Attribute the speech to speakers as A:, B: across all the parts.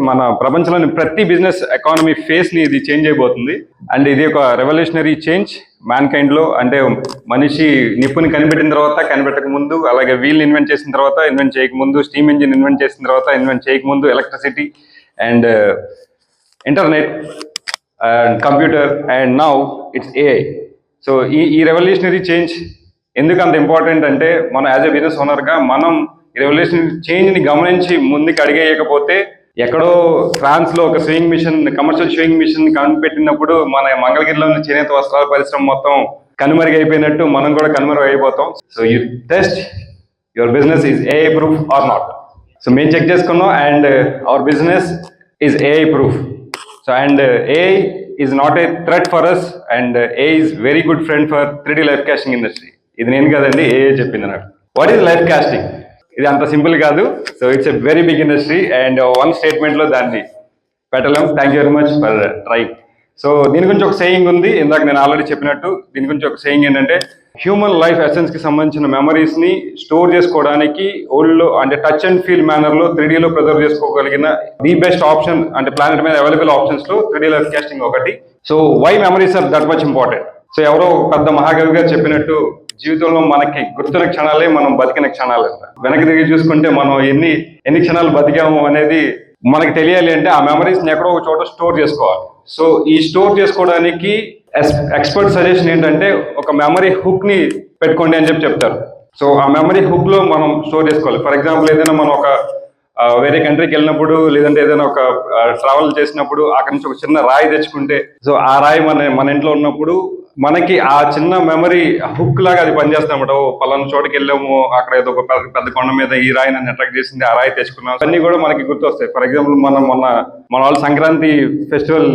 A: మన ప్రపంచంలోని ప్రతి బిజినెస్ ఎకానమీ ఫేస్ని ఇది చేంజ్ అయిపోతుంది. అండ్ ఇది ఒక రెవల్యూషనరీ చేంజ్ మ్యాన్ కైండ్లో. అంటే మనిషి నిప్పుని కనిపెట్టిన తర్వాత, కనిపెట్టక ముందు, అలాగే వీల్ ఇన్వెంట్ చేసిన తర్వాత, ఇన్వెంట్ చేయకముందు, స్టీమ్ ఇంజిన్ ఇన్వెంట్ చేసిన తర్వాత, ఇన్వెంట్ చేయకముందు electricity and internet and computer and now it's AI. So ఈ రెవల్యూషనరీ చేంజ్ ఎందుకు అంత ఇంపార్టెంట్ అంటే, మనం యాజ్ ఎ బిజినెస్ ఓనర్గా మనం రెవల్యూషనరీ చేంజ్ని గమనించి ముందుకు అడిగేయకపోతే, ఎక్కడో ఫ్రాన్స్లో ఒక sewing machine, commercial sewing machine కనిపెట్టినప్పుడు మన మంగళగిరిలోని చేనేత వస్త్రాల పరిశ్రమ మొత్తం కనుమరుగైపోయినట్టు మనం కూడా కనుమరుగైపోతాం. So you test your business is AI proof or not. So మేము చెక్ చేసుకున్నాం and our business is AI proof. So and AI is not a threat for us and AI is very good friend for 3D life casting industry. ఇది నేను కదండి, AI చెప్పింది నాకు. What is life casting? ఇది అంత simple కాదు. So it's a very big industry and one స్టేట్మెంట్లో దాన్ని పెట్టలేం. Thank you very much for trying. So దీని గురించి ఒక సేయింగ్ ఉంది, ఇందాక నేను ఆల్రెడీ చెప్పినట్టు. దీని గురించి ఒక సేయింగ్ ఏంటంటే, హ్యూమన్ లైఫ్ ఎసెన్స్కి సంబంధించిన మెమరీస్ని స్టోర్ చేసుకోవడానికి ఓల్డ్లో అంటే టచ్ అండ్ ఫీల్ మేనర్లో 3Dలో ప్రిజర్వ్ చేసుకోగలిగిన ది బెస్ట్ ఆప్షన్ అంటే ప్లానెట్ మీద అవైలబుల్ ఆప్షన్స్లో 3D లైఫ్ కాస్టింగ్ ఒకటి. So why memories are that much important? So ఎవరో పెద్ద మహాకవి గారు చెప్పినట్టు, జీవితంలో మనకి గుర్తున్న క్షణాలే మనం బతికిన క్షణాలు. వెనక్కి తిరిగి చూసుకుంటే మనం ఎన్ని క్షణాలు బతికాము అనేది మనకి తెలియాలి అంటే ఆ మెమరీస్ని ఎక్కడో ఒక చోట స్టోర్ చేసుకోవాలి. సో ఈ స్టోర్ చేసుకోవడానికి ఎక్స్పర్ట్ సజెషన్ ఏంటంటే, ఒక మెమరీ హుక్ ని పెట్టుకోండి అని చెప్తారు. సో ఆ మెమరీ హుక్ లో మనం స్టోర్ చేసుకోవాలి. ఫర్ ఎగ్జాంపుల్, ఏదైనా మనం ఒక వేరే కంట్రీకి వెళ్ళినప్పుడు, లేదంటే ఏదైనా ఒక ట్రావెల్ చేసినప్పుడు అక్కడి నుంచి ఒక చిన్న రాయి తెచ్చుకుంటే, సో ఆ రాయి మన ఇంట్లో ఉన్నప్పుడు మనకి ఆ చిన్న మెమరీ హుక్ లాగా అది పనిచేస్తామట. పలానా చోటుకి వెళ్ళాము, అక్కడ ఏదో ఒక పెద్ద కొండ మీద ఈ రాయి నన్ను అట్రాక్ట్ చేసింది, ఆ రాయి తెచ్చుకున్నాం, అన్నీ కూడా మనకి గుర్తొస్తాయి. ఫర్ ఎగ్జాంపుల్, మన వాళ్ళు సంక్రాంతి ఫెస్టివల్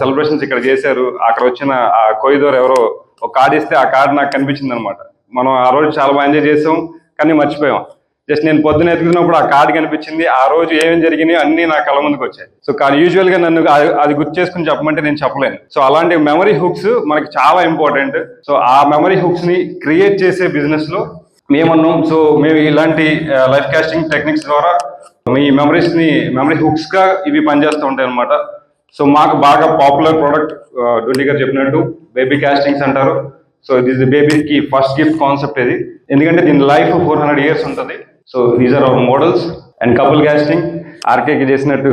A: సెలబ్రేషన్స్ ఇక్కడ చేశారు. అక్కడ వచ్చిన ఆ కొయ్యదోరు ఎవరో ఒక కార్డు ఇస్తే ఆ కార్డు నాకు కనిపించింది అనమాట. మనం ఆ రోజు చాలా బాగా ఎంజాయ్ చేసాం, కానీ మర్చిపోయాం. జస్ట్ నేను పొద్దున ఎదుగుతున్నప్పుడు ఆ కార్డు కనిపించింది. ఆ రోజు ఏమేమి జరిగినాయో అన్ని నా కళ్ళ ముందుకు వచ్చాయి. సో కానీ యూజువల్ గా నన్ను అది గుర్తు చేసుకుని చెప్పమంటే నేను చెప్పలేను. సో అలాంటి మెమరీ హుక్స్ మనకి చాలా ఇంపార్టెంట్. సో ఆ మెమరీ హుక్స్ ని క్రియేట్ చేసే బిజినెస్ లో మేమన్నాం. సో మేము ఇలాంటి లైఫ్ కాస్టింగ్ టెక్నిక్స్ ద్వారా మీ మెమరీ హుక్స్ గా ఇవి పనిచేస్తూ ఉంటాయి అనమాట. సో మాకు బాగా పాపులర్ ప్రోడక్ట్ డొండి గారు చెప్పినట్టు బేబీ కాస్టింగ్స్ అంటారు. సో దిస్ బేబీకి ఫస్ట్ గిఫ్ట్ కాన్సెప్ట్ ఇది, ఎందుకంటే దీని లైఫ్ 400 years ఉంటుంది. So these are our models. And couple casting ఆర్కేకి చేసినట్టు,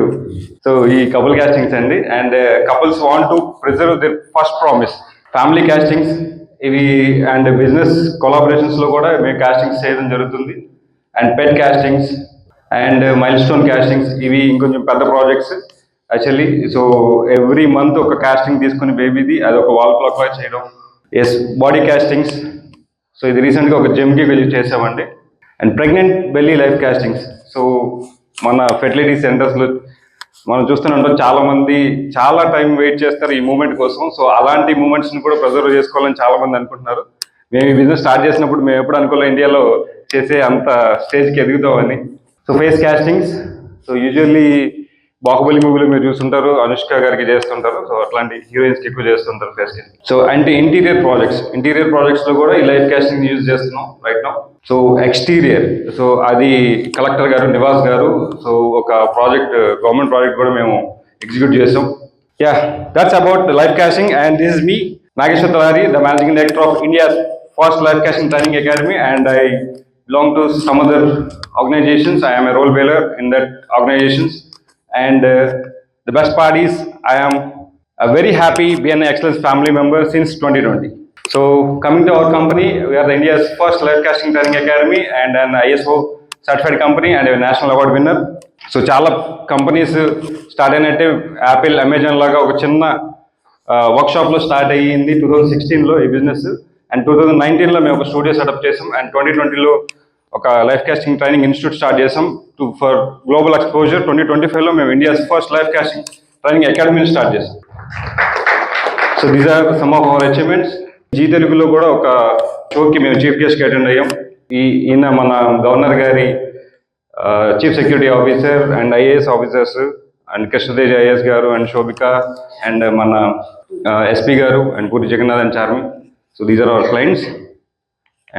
A: సో ఈ కపుల్ కాస్టింగ్స్ అండి. And couples want to preserve their first promise. Family castings ఇవి అండ్ బిజినెస్ కొలాబరేషన్స్ లో కూడా మేము కాస్టింగ్స్ చేయడం జరుగుతుంది. And pet castings and milestone castings, ఇవి ఇంకొంచెం పెద్ద projects actually. So every month ఒక కాస్టింగ్ తీసుకుని బేబీది అది ఒక వాల్ క్లాక్ లాగా చేయడం. Yes, body castings. సో ఇది రీసెంట్గా ఒక జిమ్కి వెళ్ళి చేసామండి. And pregnant belly life castings. So మన ఫెర్టిలిటీ సెంటర్స్లో మనం చూస్తూనే ఉంటాం, చాలా మంది చాలా టైం వెయిట్ చేస్తారు ఈ మూమెంట్ కోసం. సో అలాంటి మూమెంట్స్ని కూడా ప్రిజర్వ్ చేసుకోవాలని చాలా మంది అనుకుంటున్నారు. మేము ఈ బిజినెస్ స్టార్ట్ చేసినప్పుడు మేము ఎప్పుడు అనుకోలేదు ఇండియాలో చేసే అంత స్టేజ్కి ఎదుగుతామని. So face castings, so usually Baahubali మూవీలో మీరు చూస్తుంటారు, అనుష్క గారికి చేస్తుంటారు. సో అట్లాంటి హీరోయిన్స్కి ఎక్కువ చేస్తుంటారు ఫేస్ కాస్టింగ్. సో అంటే ఇంటీరియర్ ప్రాజెక్ట్స్ లో కూడా ఈ లైఫ్ కాస్టింగ్ యూజ్ చేస్తున్నాం right now. So exterior, so అది కలెక్టర్ గారు నివాస్ గారు, సో ఒక ప్రాజెక్ట్, గవర్నమెంట్ ప్రాజెక్ట్ కూడా మేము ఎగ్జిక్యూట్ చేసాం. Yeah, that's about life casting. And this is me Nageswar Talari, the managing director of India's first life casting training academy. And I belong to some other organizations. I am a role player in that organizations. And the best part is I am very happy being an Excellence family member since 2020. So coming to our company, we are the India's first live casting training academy and an ISO certified company and a national award winner. So చాలా companies start అయినట్టే Apple, Amazon లాగా ఒక చిన్న వర్క్షాప్లో start అయ్యింది 2016లో ఈ business. And 2019లో మేము ఒక స్టూడియో సెటప్ చేసాం. అండ్ 2020లో ఒక life casting training institute start చేసాం ఫర్ గ్లోబల్ ఎక్స్పోజర్. 2025లో మేము India's first life casting training అకాడమీని స్టార్ట్ చేసాం. So these are some of our achievements. Zee తెలుగులో కూడా ఒక షోకి మేము చీఫ్ గెస్ట్కి అటెండ్ అయ్యాం. ఈయన మన గవర్నర్ గారి chief security officer and IAS officers and Krishnateja IAS గారు అండ్ శోభిక అండ్ మన ఎస్పీ గారు and Puri Jagannadh and Charmi. So these are our clients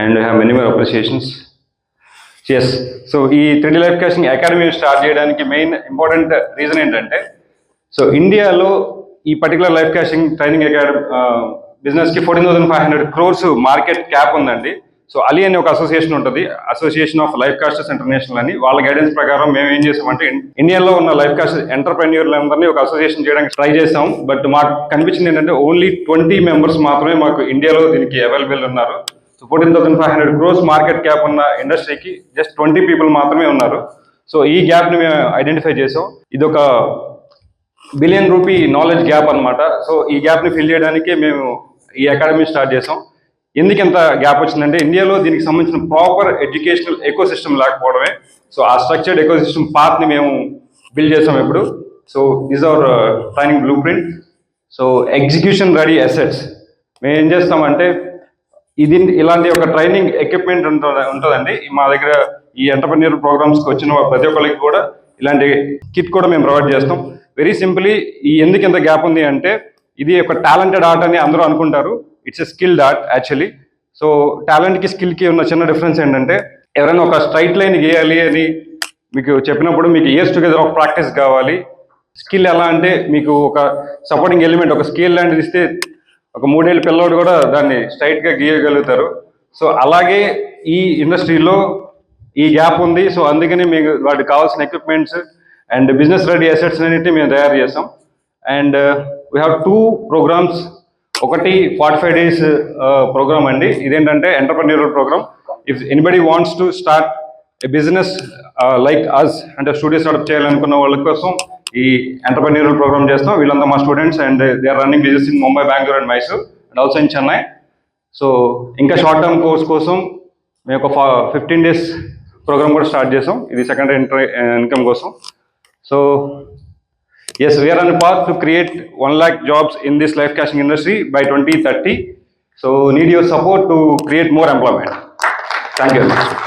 A: and we have many more appreciations. Yes. So ఈ 3D life casting academy start చేయడానికి main important reason ఏంటంటే, so ఇండియాలో ఈ particular life casting training academy బిజినెస్కి 14,500 crores market cap ఉందండి. So అలీ అనే ఒక అసోసియేషన్ ఉంటుంది, association of life casters international అని. వాళ్ళ గైడెన్స్ ప్రకారం మేము ఏం చేసామంటే, ఇండియాలో ఉన్న లైఫ్ కాస్ట్ ఎంటర్ప్రెన్యూర్లందరినీ ఒక అసోసియేషన్ చేయడానికి ట్రై చేసాం. బట్ మాకు కనిపించింది ఏంటంటే ఓన్లీ 20 members మాత్రమే మాకు ఇండియాలో దీనికి అవైలబుల్ ఉన్నారు. సో 14,500 crores మార్కెట్ క్యాప్ ఉన్న ఇండస్ట్రీకి జస్ట్ 20 people మాత్రమే ఉన్నారు. సో ఈ గ్యాప్ని మేము ఐడెంటిఫై చేసాం. ఇది ఒక $1 billion నాలెడ్జ్ గ్యాప్ అనమాట. సో ఈ గ్యాప్ని ఫిల్ చేయడానికే మేము ఈ అకాడమీ స్టార్ట్ చేసాం. ఎందుకు ఎంత గ్యాప్ వచ్చిందంటే, ఇండియాలో దీనికి సంబంధించిన ప్రాపర్ ఎడ్యుకేషనల్ ఎకో సిస్టమ్ లేకపోవడమే. సో ఆ స్ట్రక్చర్డ్ ఎకో సిస్టమ్ పాత్ని మేము బిల్డ్ చేసాం ఇప్పుడు. So is our training blue print. So execution ready assets మేము ఏం చేస్తామంటే, ఇలాంటి ఒక ట్రైనింగ్ ఎక్విప్మెంట్ ఉంటుందండి మా దగ్గర. ఈ ఎంటర్ప్రెన్యూర్ ప్రోగ్రామ్స్కి వచ్చిన ప్రతి ఒక్కరికి కూడా ఇలాంటి కిట్ కూడా మేము ప్రొవైడ్ చేస్తాం. వెరీ సింపుల్లీ, ఎందుకు ఎంత గ్యాప్ ఉంది అంటే, ఇది ఒక టాలెంటెడ్ ఆర్ట్ అని అందరూ అనుకుంటారు. It's a skilled art actually. So టాలెంట్కి స్కిల్కి ఉన్న చిన్న డిఫరెన్స్ ఏంటంటే, ఎవరైనా ఒక స్ట్రైట్ లైన్ గీయాలి అని మీకు చెప్పినప్పుడు మీకు ఇయర్స్ టుగెదర్ ఆఫ్ ప్రాక్టీస్ కావాలి. స్కిల్ ఎలా అంటే, మీకు ఒక సపోర్టింగ్ ఎలిమెంట్, ఒక స్కేల్ లాంటిది ఇస్తే ఒక 3 ఏళ్ళ పిల్లోడు కూడా దాన్ని స్ట్రైట్గా గీయగలుగుతారు. సో అలాగే ఈ ఇండస్ట్రీలో ఈ గ్యాప్ ఉంది. సో అందుకని మీకు వాటికి కావాల్సిన equipments and business ready assets అనేవి మేము తయారు చేస్తాం. And we have 2 programs. ఒకటి 45 days ప్రోగ్రామ్ అండి. ఇదేంటంటే entrepreneurial program. If anybody wants to start a business like us, అంటే స్టూడియో స్టార్ట్అప్ చేయాలనుకున్న వాళ్ళ కోసం ఈ ఎంటర్ప్రెన్యూరల్ ప్రోగ్రామ్ చేస్తాం. వీళ్ళంతా మా students and they are running business in Mumbai, Bengaluru and Mysore and also in Chennai. So ఇంకా షార్ట్ టర్మ్ కోర్స్ కోసం మేము ఒక 15 days ప్రోగ్రామ్ కూడా స్టార్ట్ చేసాం. ఇది సెకండరీ ఇన్కమ్ కోసం. So yes, we are on a path to create 1 lakh jobs in this life caching industry by 2030. So need your support to create more employment. Thank you very much.